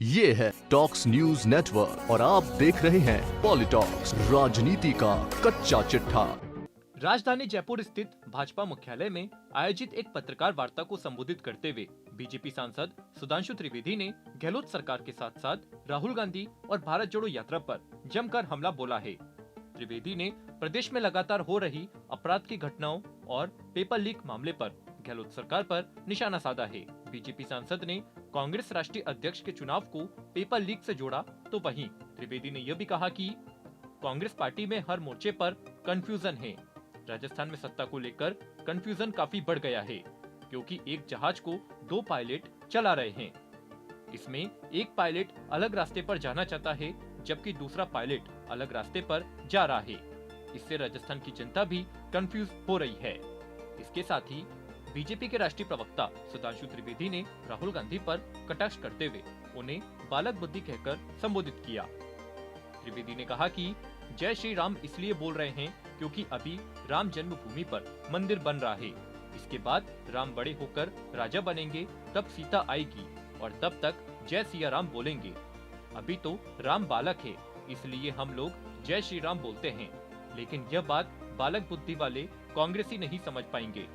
ये है talks news network और आप देख रहे हैं पॉलिटॉक्स, राजनीति का कच्चा चिट्ठा। राजधानी जयपुर स्थित भाजपा मुख्यालय में आयोजित एक पत्रकार वार्ता को संबोधित करते हुए बीजेपी सांसद सुधांशु त्रिवेदी ने गहलोत सरकार के साथ साथ राहुल गांधी और भारत जोड़ो यात्रा पर जमकर हमला बोला है। त्रिवेदी ने प्रदेश में लगातार हो रही अपराध की घटनाओं और पेपर लीक मामले पर गहलोत सरकार पर निशाना साधा है। बीजेपी सांसद ने कांग्रेस राष्ट्रीय अध्यक्ष के चुनाव को पेपर लीक से जोड़ा, तो वहीं त्रिवेदी ने यह भी कहा कि कांग्रेस पार्टी में हर मोर्चे पर कंफ्यूजन है। राजस्थान में सत्ता को लेकर कंफ्यूजन काफी बढ़ गया है, क्योंकि एक जहाज को दो पायलट चला रहे हैं। इसमें एक पायलट अलग रास्ते पर जाना चाहता है, जबकि दूसरा पायलट अलग रास्ते पर जा रहा है। इससे राजस्थान की जनता भी कंफ्यूज हो रही है। इसके साथ ही बीजेपी के राष्ट्रीय प्रवक्ता सुधांशु त्रिवेदी ने राहुल गांधी पर कटाक्ष करते हुए उन्हें बालक बुद्धि कहकर संबोधित किया। त्रिवेदी ने कहा कि जय श्री राम इसलिए बोल रहे हैं क्योंकि अभी राम जन्मभूमि पर मंदिर बन रहा है। इसके बाद राम बड़े होकर राजा बनेंगे, तब सीता आएगी और तब तक जय सिया राम बोलेंगे। अभी तो राम बालक है, इसलिए हम लोग जय श्री राम बोलते हैं, लेकिन यह बात बालक बुद्धि वाले कांग्रेसी नहीं समझ पाएंगे।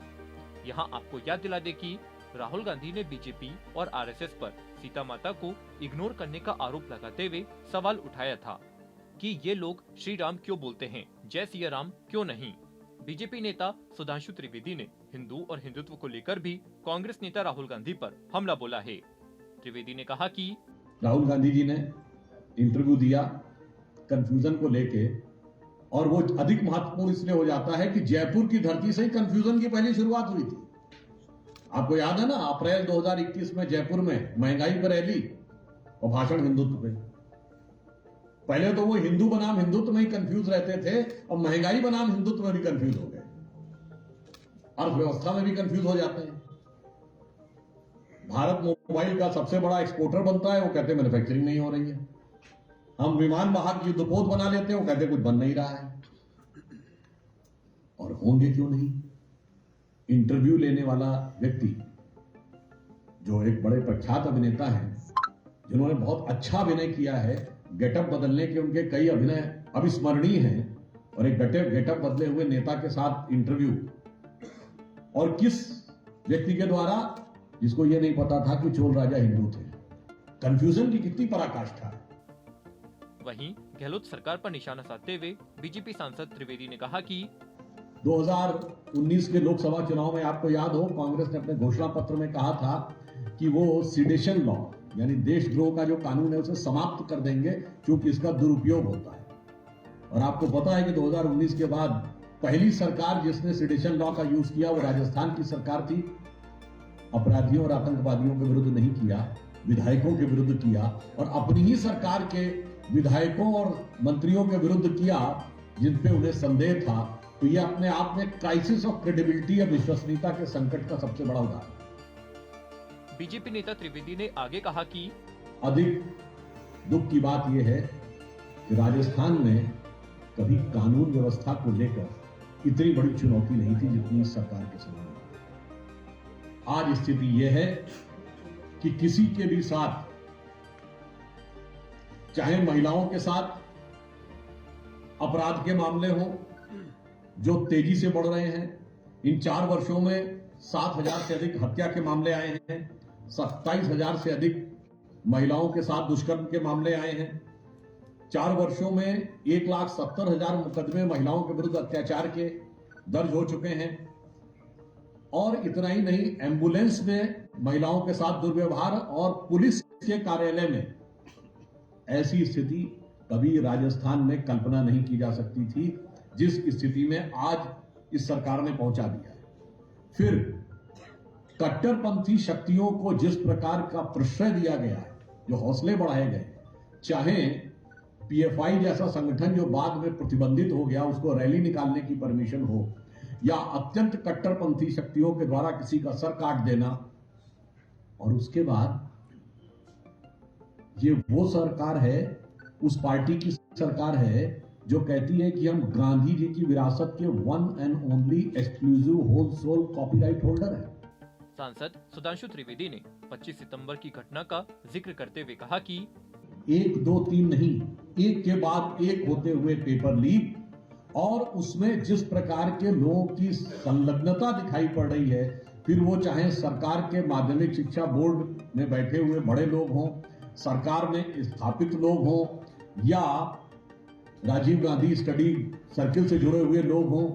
यहाँ आपको याद दिला दे कि राहुल गांधी ने बीजेपी और आरएसएस पर सीता माता को इग्नोर करने का आरोप लगाते हुए सवाल उठाया था कि ये लोग श्री राम क्यों बोलते हैं, जय सिया राम क्यों नहीं। बीजेपी नेता सुधांशु त्रिवेदी ने हिंदू और हिंदुत्व को लेकर भी कांग्रेस नेता राहुल गांधी पर हमला बोला है। त्रिवेदी ने कहा कि राहुल गांधी जी ने इंटरव्यू दिया कंफ्यूजन को लेके, और वो अधिक महत्वपूर्ण इसलिए हो जाता है कि जयपुर की धरती से ही कंफ्यूजन की पहली शुरुआत हुई थी। आपको याद है ना, अप्रैल 2021 में जयपुर में महंगाई पर रैली और भाषण हिंदुत्व पे। पहले तो वो हिंदू बनाम हिंदुत्व में ही कंफ्यूज रहते थे और महंगाई बनाम हिंदुत्व में भी कंफ्यूज हो गए, अर्थव्यवस्था में भी कंफ्यूज हो जाते हैं। भारत मोबाइल का सबसे बड़ा एक्सपोर्टर बनता है, वो कहते हैं मैन्युफैक्चरिंग नहीं हो रही है। हम विमान वाहक युद्धपोत बना लेते हैं, वो कहते कुछ बन नहीं रहा है। और होंगे क्यों नहीं? इंटरव्यू लेने वाला व्यक्ति जो एक बड़े प्रख्यात अभिनेता हैं, जिन्होंने बहुत अच्छा अभिनय किया है, गेटअप बदलने के उनके कई अभिनय अविस्मरणीय हैं, और एक गेटअप बदले हुए नेता के साथ इंटरव्यू, और किस व्यक्ति के द्वारा, जिसको यह नहीं पता था कि चोल राजा हिंदू थे। कंफ्यूजन की कितनी पराकाष्ठा है। वहीं गहलोत सरकार पर निशाना साधते हुए बीजेपी सांसद त्रिवेदी ने कहा कि 2019 के लोकसभा चुनाव में आपको याद हो, कांग्रेस ने अपने घोषणा पत्र में कहा था कि वो सिडेशन लॉ यानी देशद्रोह का जो कानून है उसे समाप्त कर देंगे, क्योंकि इसका दुरुपयोग होता है। और आपको पता है कि 2019 के बाद पहली सरकार जिसने सिडेशन लॉ का यूज किया वो राजस्थान की सरकार थी। अपराधियों और आतंकवादियों के विरुद्ध नहीं किया, विधायकों के विरुद्ध किया, और अपनी ही सरकार के विधायकों और मंत्रियों के विरुद्ध किया जिन पे उन्हें संदेह था। तो यह अपने आप में क्राइसिस ऑफ क्रेडिबिलिटी या विश्वसनीयता के संकट का सबसे बड़ा उदाहरण। बीजेपी नेता त्रिवेदी ने आगे कहा कि अधिक दुख की बात यह है कि राजस्थान में कभी कानून व्यवस्था को लेकर इतनी बड़ी चुनौती नहीं थी जितनी इस सरकार के समय में। आज स्थिति यह है कि किसी के भी साथ, चाहे महिलाओं के साथ अपराध के मामले हो जो तेजी से बढ़ रहे हैं। इन 4 वर्षों में 7,000 से अधिक हत्या के मामले आए हैं, 27,000 से अधिक महिलाओं के साथ दुष्कर्म के मामले आए हैं। 4 वर्षों में 1,70,000 मुकदमे महिलाओं के विरुद्ध अत्याचार के दर्ज हो चुके हैं। और इतना ही नहीं, एम्बुलेंस में महिलाओं के साथ दुर्व्यवहार और पुलिस के कार्यालय में ऐसी स्थिति कभी राजस्थान में कल्पना नहीं की जा सकती थी, जिस स्थिति में आज इस सरकार ने पहुंचा दिया है। फिर कट्टरपंथी शक्तियों को जिस प्रकार का प्रश्रय दिया गया है, जो हौसले बढ़ाए गए, चाहे पीएफआई जैसा संगठन जो बाद में प्रतिबंधित हो गया उसको रैली निकालने की परमिशन हो, या अत्यंत कट्टरपंथी शक्तियों के द्वारा किसी का सर काट देना, और उसके बाद ये वो सरकार है, उस पार्टी की सरकार है जो कहती है कि हम गांधी जी की विरासत के one and only exclusive whole sole copyright holder हैं। सांसद सुधांशु त्रिवेदी ने 25 सितंबर की घटना का जिक्र करते हुए कहा कि 1, 2, 3 नहीं, एक के बाद एक होते हुए पेपर लीक और उसमें जिस प्रकार के लोगों की संलग्नता दिखाई पड़ रही है, फिर वो चाहे सरकार के माध्यमिक शिक्षा बोर्ड में बैठे हुए बड़े लोग हों, सरकार में स्थापित लोग हों या राजीव गांधी स्टडी सर्किल से जुड़े हुए लोग हों,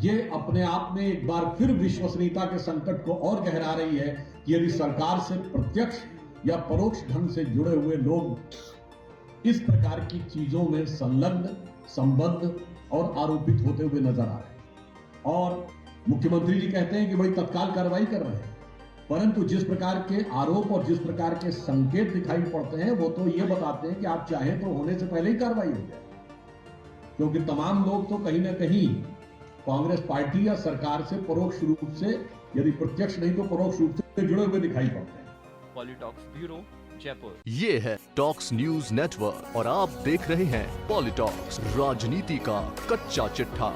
ये अपने आप में एक बार फिर विश्वसनीयता के संकट को और गहरा रही है कि यदि सरकार से प्रत्यक्ष या परोक्ष ढंग से जुड़े हुए लोग इस प्रकार की चीजों में संलग्न, संबद्ध और आरोपित होते हुए नजर आ रहे हैं। और मुख्यमंत्री जी कहते हैं कि भाई तत्काल कार्रवाई कर रहे हैं, परंतु जिस प्रकार के आरोप और जिस प्रकार के संकेत दिखाई पड़ते हैं वो तो ये बताते हैं कि आप चाहें तो होने से पहले ही कार्रवाई हो जाए, क्योंकि तमाम लोग तो कहीं ना कहीं कांग्रेस पार्टी या सरकार से परोक्ष रूप से, यदि प्रत्यक्ष नहीं तो परोक्ष रूप से जुड़े हुए दिखाई पड़ते हैं। पॉलिटॉक्स ब्यूरो, जयपुर। ये है टॉक्स न्यूज नेटवर्क और आप देख रहे हैं पॉलिटॉक्स, राजनीति का कच्चा चिट्ठा।